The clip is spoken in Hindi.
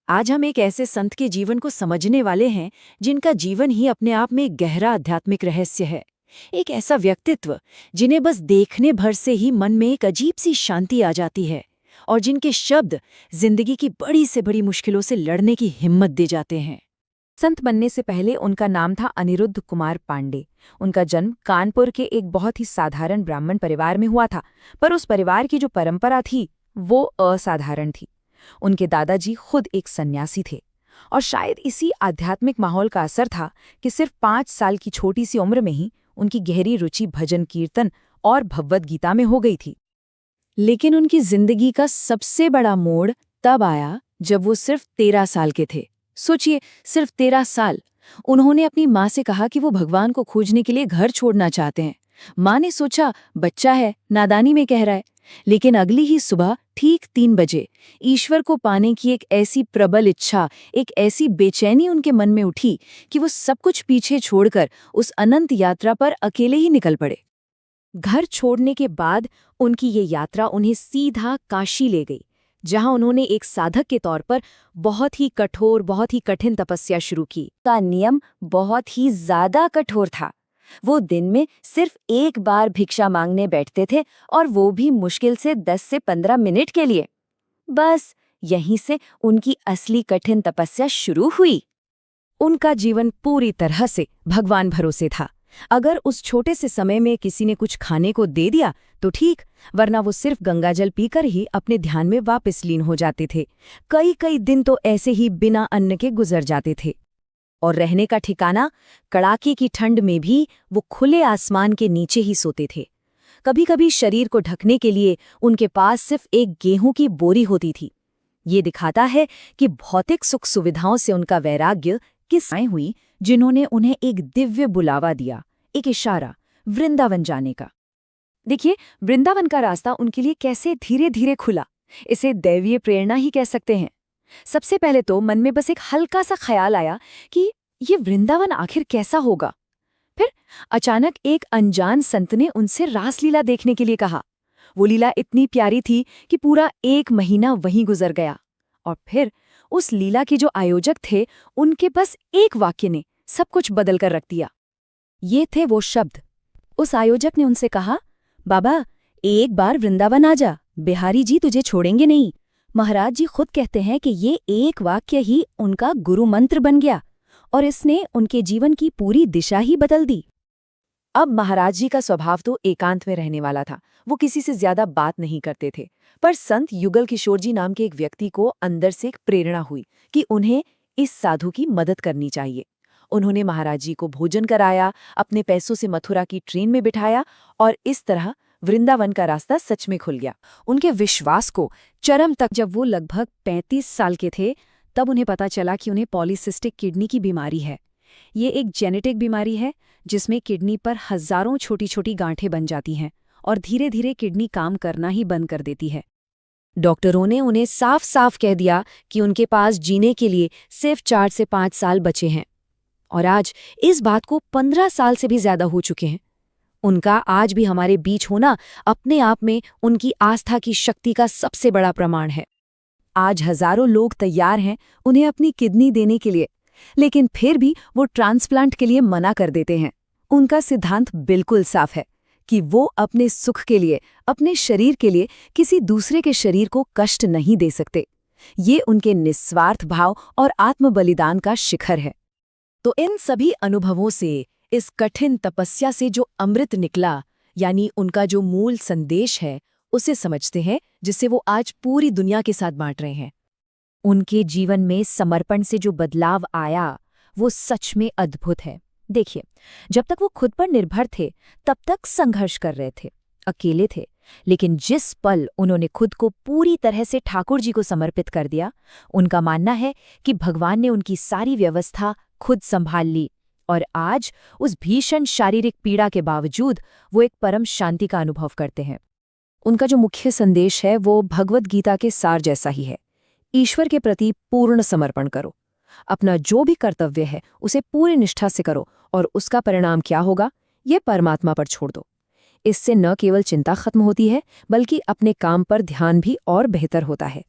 आज हम एक ऐसे संत के जीवन को समझने वाले हैं जिनका जीवन ही अपने आप में एक गहरा आध्यात्मिक रहस्य है। एक ऐसा व्यक्तित्व जिन्हें बस देखने भर से ही मन में एक अजीब सी शांति आ जाती है और जिनके शब्द जिंदगी की बड़ी से बड़ी मुश्किलों से लड़ने की हिम्मत दे जाते हैं। संत बनने से पहले उनका नाम था अनिरुद्ध कुमार पांडे। उनका जन्म कानपुर के एक बहुत ही साधारण ब्राह्मण परिवार में हुआ था, पर उस परिवार की जो परंपरा थी वो असाधारण थी। उनके दादाजी खुद एक सन्यासी थे और शायद इसी आध्यात्मिक माहौल का असर था कि सिर्फ 5 साल की छोटी सी उम्र में ही उनकी गहरी रुचि भजन कीर्तन और भगवद गीता में हो गई थी। लेकिन उनकी जिंदगी का सबसे बड़ा मोड़ तब आया जब वो सिर्फ 13 साल के थे। सोचिए, सिर्फ 13 साल। उन्होंने अपनी माँ से कहा कि वो भगवान को खोजने के लिए घर छोड़ना चाहते हैं। माँ ने सोचा बच्चा है, नादानी में कह रहा है। लेकिन अगली ही सुबह ठीक 3 बजे ईश्वर को पाने की एक ऐसी प्रबल इच्छा, एक ऐसी बेचैनी उनके मन में उठी कि वो सब कुछ पीछे छोड़कर उस अनंत यात्रा पर अकेले ही निकल पड़े। घर छोड़ने के बाद उनकी ये यात्रा उन्हें सीधा काशी ले गई, जहां उन्होंने एक साधक के तौर पर बहुत ही कठोर, बहुत ही कठिन तपस्या शुरू की। का नियम बहुत ही ज्यादा कठोर था। वो दिन में सिर्फ एक बार भिक्षा मांगने बैठते थे, और वो भी मुश्किल से 10 से 15 मिनट के लिए। बस यहीं से उनकी असली कठिन तपस्या शुरू हुई। उनका जीवन पूरी तरह से भगवान भरोसे था। अगर उस छोटे से समय में किसी ने कुछ खाने को दे दिया तो ठीक, वरना वो सिर्फ गंगाजल पीकर ही अपने ध्यान में वापस लीन हो जाते थे। कई कई दिन तो ऐसे ही बिना अन्न के गुजर जाते थे। और रहने का ठिकाना, कड़ाके की ठंड में भी वो खुले आसमान के नीचे ही सोते थे। कभी कभी शरीर को ढकने के लिए उनके पास सिर्फ एक गेहूं की बोरी होती थी। ये दिखाता है कि भौतिक सुख सुविधाओं से उनका वैराग्य किस आए हुई, जिन्होंने उन्हें एक दिव्य बुलावा दिया, एक इशारा, वृंदावन जाने का। देखिए, वृंदावन का रास्ता उनके लिए कैसे धीरे धीरे खुला। इसे दैवीय प्रेरणा ही कह सकते हैं। सबसे पहले तो मन में बस एक हल्का सा ख्याल आया कि ये वृंदावन आखिर कैसा होगा। फिर अचानक एक अनजान संत ने उनसे रासलीला देखने के लिए कहा। वो लीला इतनी प्यारी थी कि पूरा 1 महीना वहीं गुजर गया। और फिर उस लीला के जो आयोजक थे, उनके बस एक वाक्य ने सब कुछ बदल कर रख दिया। ये थे वो शब्द। उस आयोजक ने उनसे कहा, बाबा, एक बार वृंदावन आ जा, बिहारी जी तुझे छोड़ेंगे नहीं। महाराज जी खुद कहते हैं कि ये एक वाक्य ही उनका गुरु मंत्र बन गया, और इसने उनके जीवन की पूरी दिशा ही बदल दी। अब महाराज जी का स्वभाव तो एकांत में रहने वाला था। वो किसी से ज्यादा बात नहीं करते थे, पर संत युगल किशोर जी नाम के एक व्यक्ति को अंदर से एक प्रेरणा हुई कि उन्हें इस साधु की मदद करनी चाहिए। उन्होंने महाराज जी को भोजन कराया, अपने पैसों से मथुरा की ट्रेन में बिठाया, और इस तरह वृंदावन का रास्ता सच में खुल गया। उनके विश्वास को चरम तक जब वो लगभग 35 साल के थे, तब उन्हें पता चला कि उन्हें पॉलीसिस्टिक किडनी की बीमारी है। ये एक जेनेटिक बीमारी है जिसमें किडनी पर हजारों छोटी छोटी गांठें बन जाती हैं और धीरे धीरे किडनी काम करना ही बंद कर देती है। डॉक्टरों ने उन्हें साफ साफ कह दिया कि उनके पास जीने के लिए सिर्फ 4 से 5 साल बचे हैं, और आज इस बात को 15 साल से भी ज्यादा हो चुके हैं। उनका आज भी हमारे बीच होना अपने आप में उनकी आस्था की शक्ति का सबसे बड़ा प्रमाण है। आज हजारों लोग तैयार हैं उन्हें अपनी किडनी देने के लिए, लेकिन फिर भी वो ट्रांसप्लांट के लिए मना कर देते हैं। उनका सिद्धांत बिल्कुल साफ है कि वो अपने सुख के लिए, अपने शरीर के लिए किसी दूसरे के शरीर को कष्ट नहीं दे सकते। ये उनके निस्वार्थ भाव और आत्म बलिदान का शिखर है। तो इन सभी अनुभवों से, इस कठिन तपस्या से जो अमृत निकला, यानी उनका जो मूल संदेश है, उसे समझते हैं, जिसे वो आज पूरी दुनिया के साथ बांट रहे हैं। उनके जीवन में समर्पण से जो बदलाव आया, वो सच में अद्भुत है। देखिए, जब तक वो खुद पर निर्भर थे, तब तक संघर्ष कर रहे थे, अकेले थे। लेकिन जिस पल उन्होंने खुद को पूरी तरह से ठाकुर जी को समर्पित कर दिया, उनका मानना है कि भगवान ने उनकी सारी व्यवस्था खुद संभाल ली, और आज उस भीषण शारीरिक पीड़ा के बावजूद वो एक परम शांति का अनुभव करते हैं। उनका जो मुख्य संदेश है वो भगवद गीता के सार जैसा ही है। ईश्वर के प्रति पूर्ण समर्पण करो, अपना जो भी कर्तव्य है उसे पूरी निष्ठा से करो, और उसका परिणाम क्या होगा ये परमात्मा पर छोड़ दो। इससे न केवल चिंता खत्म होती है, बल्कि अपने काम पर ध्यान भी और बेहतर होता है।